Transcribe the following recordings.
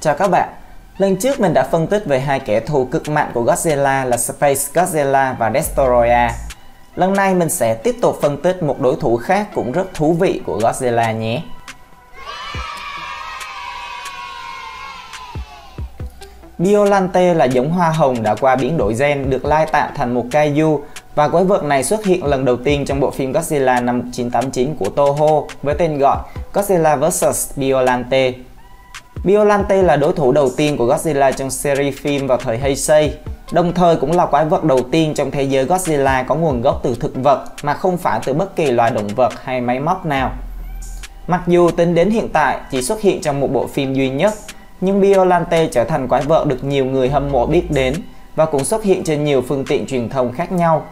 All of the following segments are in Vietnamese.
Chào các bạn. Lần trước mình đã phân tích về hai kẻ thù cực mạnh của Godzilla là Space Godzilla và Destoroyah. Lần này mình sẽ tiếp tục phân tích một đối thủ khác cũng rất thú vị của Godzilla nhé. Biollante là giống hoa hồng đã qua biến đổi gen, được lai tạo thành một kaiju, và quái vật này xuất hiện lần đầu tiên trong bộ phim Godzilla năm 1989 của Toho với tên gọi Godzilla vs Biollante. Biollante là đối thủ đầu tiên của Godzilla trong series phim vào thời Heisei, đồng thời cũng là quái vật đầu tiên trong thế giới Godzilla có nguồn gốc từ thực vật mà không phải từ bất kỳ loài động vật hay máy móc nào. Mặc dù tính đến hiện tại chỉ xuất hiện trong một bộ phim duy nhất, nhưng Biollante trở thành quái vật được nhiều người hâm mộ biết đến và cũng xuất hiện trên nhiều phương tiện truyền thông khác nhau.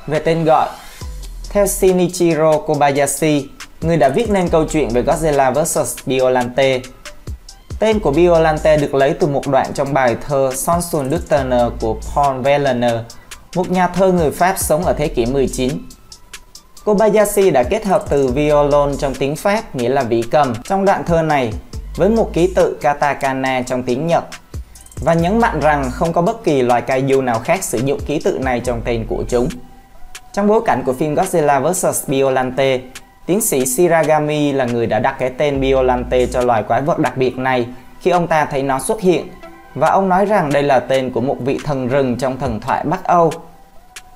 Về tên gọi, theo Shinichiro Kobayashi, người đã viết nên câu chuyện về Godzilla vs Biollante. Tên của Biollante được lấy từ một đoạn trong bài thơ Sonsun du Turner của Paul Verlaine, một nhà thơ người Pháp sống ở thế kỷ 19. Kobayashi đã kết hợp từ violon trong tiếng Pháp nghĩa là vĩ cầm trong đoạn thơ này với một ký tự katakana trong tiếng Nhật, và nhấn mạnh rằng không có bất kỳ loài kaiju nào khác sử dụng ký tự này trong tên của chúng. Trong bối cảnh của phim Godzilla vs Biollante, tiến sĩ Shiragami là người đã đặt cái tên Biollante cho loài quái vật đặc biệt này khi ông ta thấy nó xuất hiện, và ông nói rằng đây là tên của một vị thần rừng trong thần thoại Bắc Âu.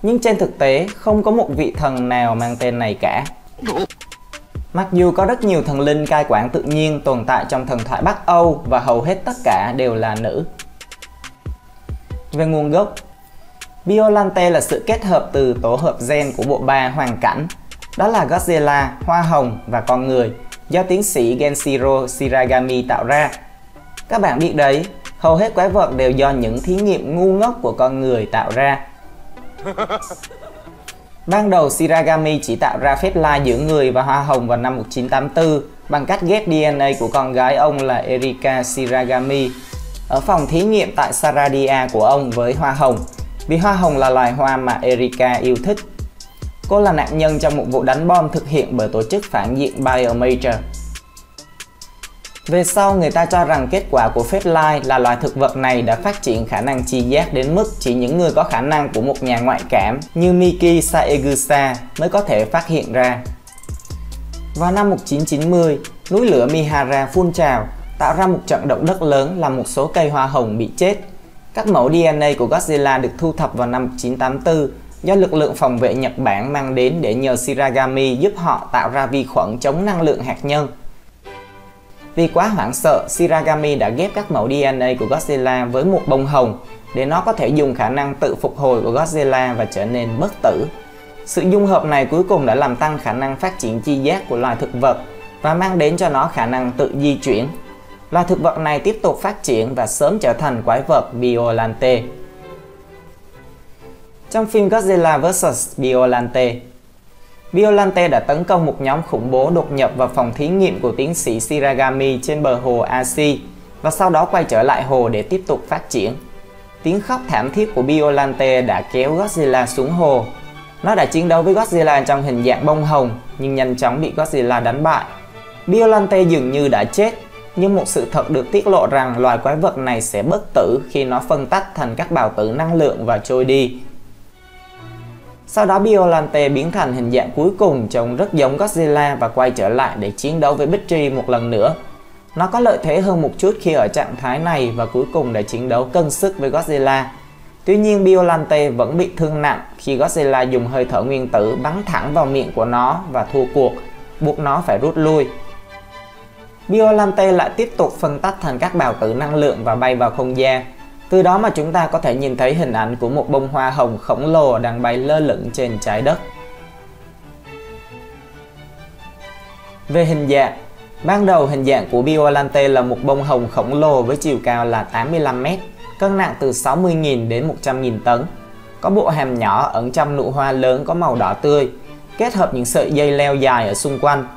Nhưng trên thực tế, không có một vị thần nào mang tên này cả. Mặc dù có rất nhiều thần linh cai quản tự nhiên tồn tại trong thần thoại Bắc Âu và hầu hết tất cả đều là nữ. Về nguồn gốc, Biollante là sự kết hợp từ tổ hợp gen của bộ ba hoàn cảnh, đó là Godzilla, hoa hồng và con người, do tiến sĩ Genshiro Shiragami tạo ra. Các bạn biết đấy, hầu hết quái vật đều do những thí nghiệm ngu ngốc của con người tạo ra. Ban đầu Shiragami chỉ tạo ra phép lai giữa người và hoa hồng vào năm 1984 bằng cách ghép DNA của con gái ông là Erika Shiragami ở phòng thí nghiệm tại Saradia của ông với hoa hồng, vì hoa hồng là loài hoa mà Erika yêu thích. Cô là nạn nhân trong một vụ đánh bom thực hiện bởi tổ chức phản diện Biomajor. Về sau, người ta cho rằng kết quả của phép lai là loài thực vật này đã phát triển khả năng tri giác đến mức chỉ những người có khả năng của một nhà ngoại cảm như Miki Saegusa mới có thể phát hiện ra. Vào năm 1990, núi lửa Mihara phun trào, tạo ra một trận động đất lớn làm một số cây hoa hồng bị chết. Các mẫu DNA của Godzilla được thu thập vào năm 1984 do lực lượng phòng vệ Nhật Bản mang đến để nhờ Shiragami giúp họ tạo ra vi khuẩn chống năng lượng hạt nhân. Vì quá hoảng sợ, Shiragami đã ghép các mẫu DNA của Godzilla với một bông hồng để nó có thể dùng khả năng tự phục hồi của Godzilla và trở nên bất tử. Sự dung hợp này cuối cùng đã làm tăng khả năng phát triển tri giác của loài thực vật và mang đến cho nó khả năng tự di chuyển. Loài thực vật này tiếp tục phát triển và sớm trở thành quái vật Biollante. Trong phim Godzilla vs Biollante, Biollante đã tấn công một nhóm khủng bố đột nhập vào phòng thí nghiệm của tiến sĩ Shiragami trên bờ hồ Ashi và sau đó quay trở lại hồ để tiếp tục phát triển. Tiếng khóc thảm thiết của Biollante đã kéo Godzilla xuống hồ. Nó đã chiến đấu với Godzilla trong hình dạng bông hồng nhưng nhanh chóng bị Godzilla đánh bại. Biollante dường như đã chết, nhưng một sự thật được tiết lộ rằng loài quái vật này sẽ bất tử khi nó phân tách thành các bào tử năng lượng và trôi đi. Sau đó Biollante biến thành hình dạng cuối cùng trông rất giống Godzilla và quay trở lại để chiến đấu với Big Tree một lần nữa. Nó có lợi thế hơn một chút khi ở trạng thái này và cuối cùng đã chiến đấu cân sức với Godzilla. Tuy nhiên Biollante vẫn bị thương nặng khi Godzilla dùng hơi thở nguyên tử bắn thẳng vào miệng của nó và thua cuộc, buộc nó phải rút lui. Biollante lại tiếp tục phân tách thành các bào tử năng lượng và bay vào không gian. Từ đó mà chúng ta có thể nhìn thấy hình ảnh của một bông hoa hồng khổng lồ đang bay lơ lửng trên trái đất. Về hình dạng, ban đầu hình dạng của Biollante là một bông hồng khổng lồ với chiều cao là 85m, cân nặng từ 60.000 đến 100.000 tấn. Có bộ hàm nhỏ ẩn trong nụ hoa lớn có màu đỏ tươi, kết hợp những sợi dây leo dài ở xung quanh.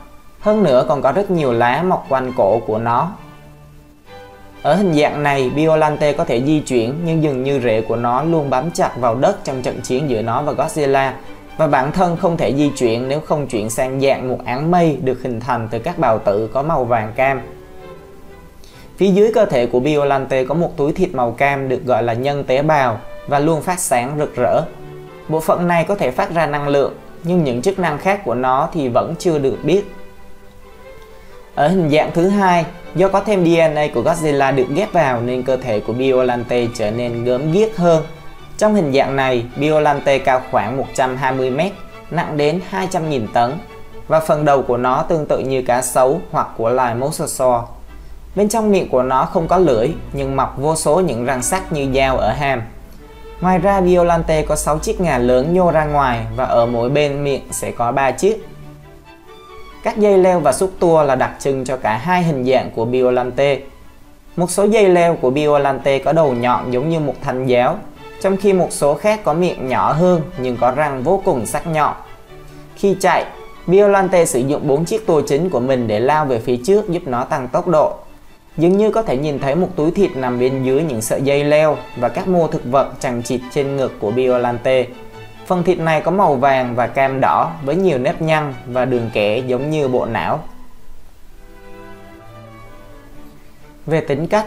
Hơn nữa còn có rất nhiều lá mọc quanh cổ của nó. Ở hình dạng này, Biollante có thể di chuyển nhưng dường như rễ của nó luôn bám chặt vào đất trong trận chiến giữa nó và Godzilla, và bản thân không thể di chuyển nếu không chuyển sang dạng một áng mây được hình thành từ các bào tử có màu vàng cam. Phía dưới cơ thể của Biollante có một túi thịt màu cam được gọi là nhân tế bào và luôn phát sáng rực rỡ. Bộ phận này có thể phát ra năng lượng, nhưng những chức năng khác của nó thì vẫn chưa được biết. Ở hình dạng thứ hai, do có thêm DNA của Godzilla được ghép vào nên cơ thể của Biollante trở nên gớm ghiếc hơn. Trong hình dạng này, Biollante cao khoảng 120 m, nặng đến 200.000 tấn và phần đầu của nó tương tự như cá sấu hoặc của loài Mosasaur. Bên trong miệng của nó không có lưỡi nhưng mọc vô số những răng sắc như dao ở hàm. Ngoài ra, Biollante có 6 chiếc ngà lớn nhô ra ngoài và ở mỗi bên miệng sẽ có 3 chiếc. Các dây leo và xúc tua là đặc trưng cho cả hai hình dạng của Biollante. Một số dây leo của Biollante có đầu nhọn giống như một thanh giáo, trong khi một số khác có miệng nhỏ hơn nhưng có răng vô cùng sắc nhọn. Khi chạy, Biollante sử dụng 4 chiếc tua chính của mình để lao về phía trước giúp nó tăng tốc độ. Dường như có thể nhìn thấy một túi thịt nằm bên dưới những sợi dây leo và các mô thực vật chằng chịt trên ngực của Biollante. Phần thịt này có màu vàng và cam đỏ với nhiều nếp nhăn và đường kẻ giống như bộ não. Về tính cách,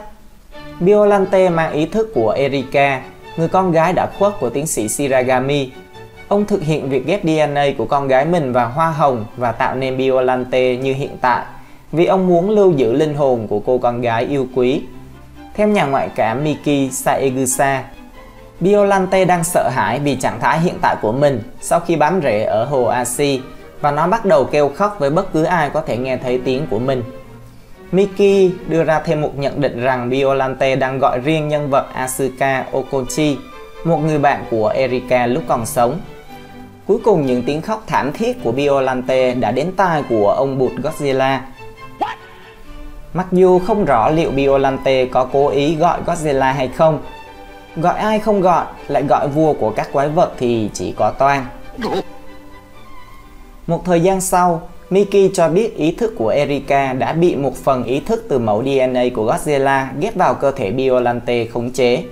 Biollante mang ý thức của Erika, người con gái đã khuất của tiến sĩ Shiragami. Ông thực hiện việc ghép DNA của con gái mình vào hoa hồng và tạo nên Biollante như hiện tại, vì ông muốn lưu giữ linh hồn của cô con gái yêu quý. Theo nhà ngoại cảm Miki Saegusa, Biollante đang sợ hãi vì trạng thái hiện tại của mình sau khi bám rễ ở hồ Ashi và nó bắt đầu kêu khóc với bất cứ ai có thể nghe thấy tiếng của mình. Miki đưa ra thêm một nhận định rằng Biollante đang gọi riêng nhân vật Asuka Okochi, một người bạn của Erika lúc còn sống. Cuối cùng, những tiếng khóc thảm thiết của Biollante đã đến tai của ông bụt Godzilla. Mặc dù không rõ liệu Biollante có cố ý gọi Godzilla hay không, gọi ai không gọi, lại gọi vua của các quái vật thì chỉ có toan. Một thời gian sau, Miki cho biết ý thức của Erika đã bị một phần ý thức từ mẫu DNA của Godzilla ghép vào cơ thể Biollante khống chế.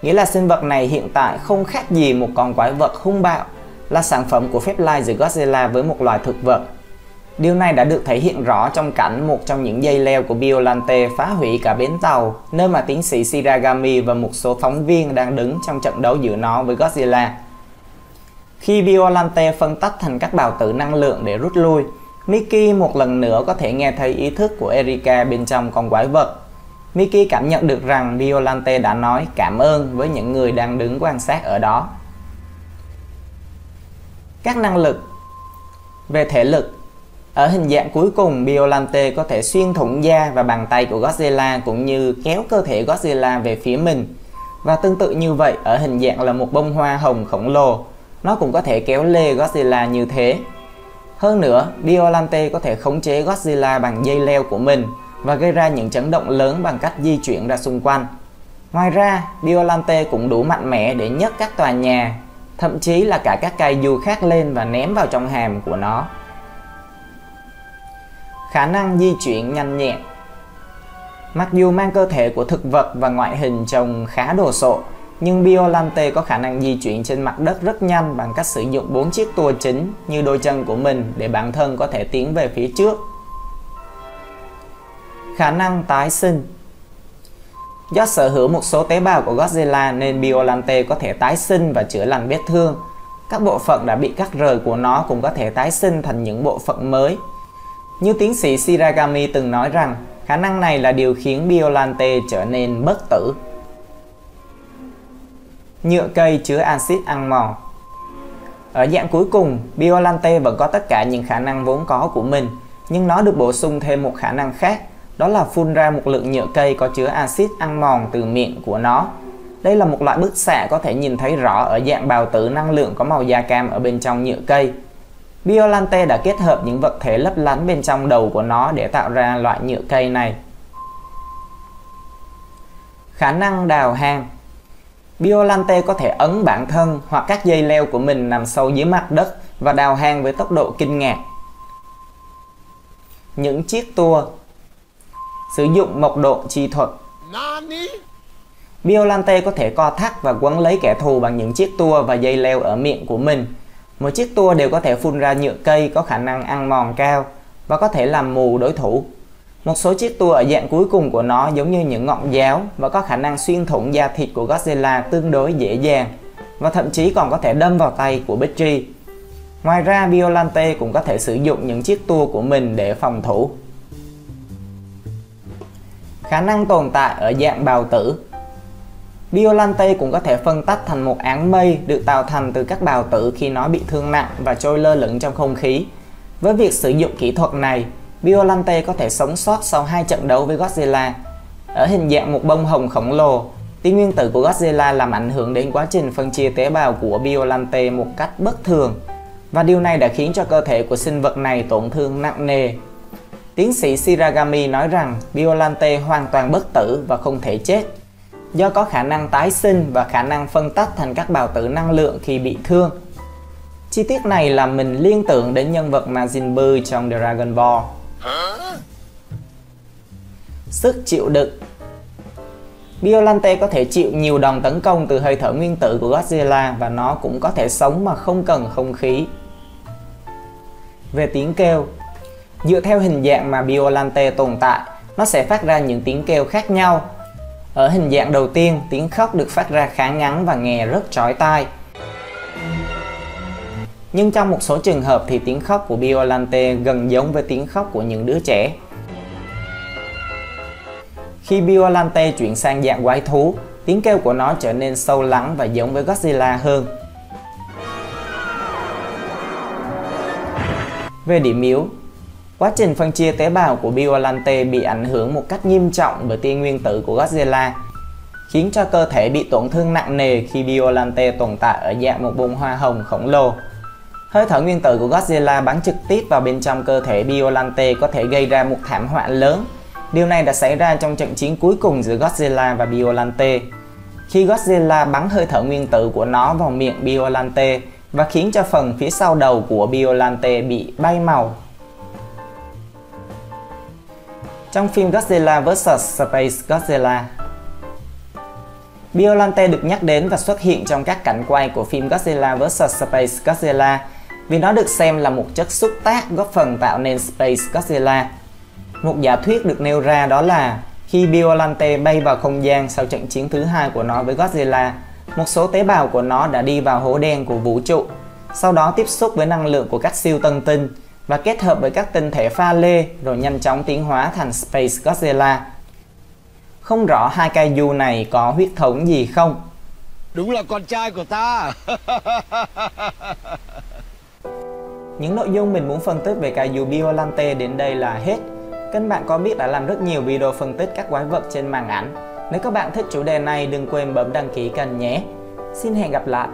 Nghĩa là sinh vật này hiện tại không khác gì một con quái vật hung bạo, là sản phẩm của phép lai giữa Godzilla với một loài thực vật. Điều này đã được thể hiện rõ trong cảnh một trong những dây leo của Biollante phá hủy cả bến tàu, nơi mà tiến sĩ Shiragami và một số phóng viên đang đứng trong trận đấu giữa nó với Godzilla. Khi Biollante phân tách thành các bào tử năng lượng để rút lui, Miki một lần nữa có thể nghe thấy ý thức của Erika bên trong con quái vật. Miki cảm nhận được rằng Biollante đã nói cảm ơn với những người đang đứng quan sát ở đó. Các năng lực. Về thể lực, ở hình dạng cuối cùng, Biollante có thể xuyên thủng da và bàn tay của Godzilla cũng như kéo cơ thể Godzilla về phía mình. Và tương tự như vậy, ở hình dạng là một bông hoa hồng khổng lồ, nó cũng có thể kéo lê Godzilla như thế. Hơn nữa, Biollante có thể khống chế Godzilla bằng dây leo của mình và gây ra những chấn động lớn bằng cách di chuyển ra xung quanh. Ngoài ra, Biollante cũng đủ mạnh mẽ để nhấc các tòa nhà, thậm chí là cả các kaiju khác lên và ném vào trong hàm của nó. Khả năng di chuyển nhanh nhẹn. Mặc dù mang cơ thể của thực vật và ngoại hình trông khá đồ sộ, nhưng Biollante có khả năng di chuyển trên mặt đất rất nhanh bằng cách sử dụng 4 chiếc tua chính như đôi chân của mình để bản thân có thể tiến về phía trước. Khả năng tái sinh. Do sở hữu một số tế bào của Godzilla nên Biollante có thể tái sinh và chữa lành vết thương. Các bộ phận đã bị cắt rời của nó cũng có thể tái sinh thành những bộ phận mới. Như tiến sĩ Shiragami từng nói rằng, khả năng này là điều khiến Biollante trở nên bất tử. Nhựa cây chứa axit ăn mòn. Ở dạng cuối cùng, Biollante vẫn có tất cả những khả năng vốn có của mình, nhưng nó được bổ sung thêm một khả năng khác, đó là phun ra một lượng nhựa cây có chứa axit ăn mòn từ miệng của nó. Đây là một loại bức xạ có thể nhìn thấy rõ ở dạng bào tử năng lượng có màu da cam ở bên trong nhựa cây. Biollante đã kết hợp những vật thể lấp lánh bên trong đầu của nó để tạo ra loại nhựa cây này. Khả năng đào hang. Biollante có thể ấn bản thân hoặc các dây leo của mình nằm sâu dưới mặt đất và đào hang với tốc độ kinh ngạc. Những chiếc tua. Sử dụng mộc độ chi thuật. Biollante có thể co thắt và quấn lấy kẻ thù bằng những chiếc tua và dây leo ở miệng của mình. Mỗi chiếc tua đều có thể phun ra nhựa cây có khả năng ăn mòn cao và có thể làm mù đối thủ. Một số chiếc tua ở dạng cuối cùng của nó giống như những ngọn giáo và có khả năng xuyên thủng da thịt của Godzilla tương đối dễ dàng, và thậm chí còn có thể đâm vào tay của Big Tree. Ngoài ra, Biollante cũng có thể sử dụng những chiếc tua của mình để phòng thủ. Khả năng tồn tại ở dạng bào tử. Biollante cũng có thể phân tách thành một áng mây được tạo thành từ các bào tử khi nó bị thương nặng và trôi lơ lửng trong không khí. Với việc sử dụng kỹ thuật này, Biollante có thể sống sót sau 2 trận đấu với Godzilla. Ở hình dạng một bông hồng khổng lồ, tí nguyên tử của Godzilla làm ảnh hưởng đến quá trình phân chia tế bào của Biollante một cách bất thường, và điều này đã khiến cho cơ thể của sinh vật này tổn thương nặng nề. Tiến sĩ Shiragami nói rằng Biollante hoàn toàn bất tử và không thể chết, do có khả năng tái sinh và khả năng phân tách thành các bào tử năng lượng khi bị thương. Chi tiết này làm mình liên tưởng đến nhân vật Majin Buu trong Dragon Ball. Sức chịu đựng. Biollante có thể chịu nhiều đòn tấn công từ hơi thở nguyên tử của Godzilla, và nó cũng có thể sống mà không cần không khí. Về tiếng kêu, dựa theo hình dạng mà Biollante tồn tại, nó sẽ phát ra những tiếng kêu khác nhau. Ở hình dạng đầu tiên, tiếng khóc được phát ra khá ngắn và nghe rất chói tai. Nhưng trong một số trường hợp thì tiếng khóc của Biollante gần giống với tiếng khóc của những đứa trẻ. Khi Biollante chuyển sang dạng quái thú, tiếng kêu của nó trở nên sâu lắng và giống với Godzilla hơn. Về điểm yếu, quá trình phân chia tế bào của Biollante bị ảnh hưởng một cách nghiêm trọng bởi tia nguyên tử của Godzilla, khiến cho cơ thể bị tổn thương nặng nề khi Biollante tồn tại ở dạng một bông hoa hồng khổng lồ. Hơi thở nguyên tử của Godzilla bắn trực tiếp vào bên trong cơ thể Biollante có thể gây ra một thảm họa lớn. Điều này đã xảy ra trong trận chiến cuối cùng giữa Godzilla và Biollante, khi Godzilla bắn hơi thở nguyên tử của nó vào miệng Biollante và khiến cho phần phía sau đầu của Biollante bị bay màu. Trong phim Godzilla vs Space Godzilla, Biollante được nhắc đến và xuất hiện trong các cảnh quay của phim Godzilla vs Space Godzilla vì nó được xem là một chất xúc tác góp phần tạo nên Space Godzilla. Một giả thuyết được nêu ra đó là khi Biollante bay vào không gian sau trận chiến thứ hai của nó với Godzilla, một số tế bào của nó đã đi vào hố đen của vũ trụ, sau đó tiếp xúc với năng lượng của các siêu tân tinh và kết hợp với các tinh thể pha lê rồi nhanh chóng tiến hóa thành Space Godzilla. Không rõ hai kaiju này có huyết thống gì không. Đúng là con trai của ta. Những nội dung mình muốn phân tích về kaiju Biollante đến đây là hết. Các bạn có biết đã làm rất nhiều video phân tích các quái vật trên màn ảnh. Nếu các bạn thích chủ đề này, đừng quên bấm đăng ký kênh nhé. Xin hẹn gặp lại.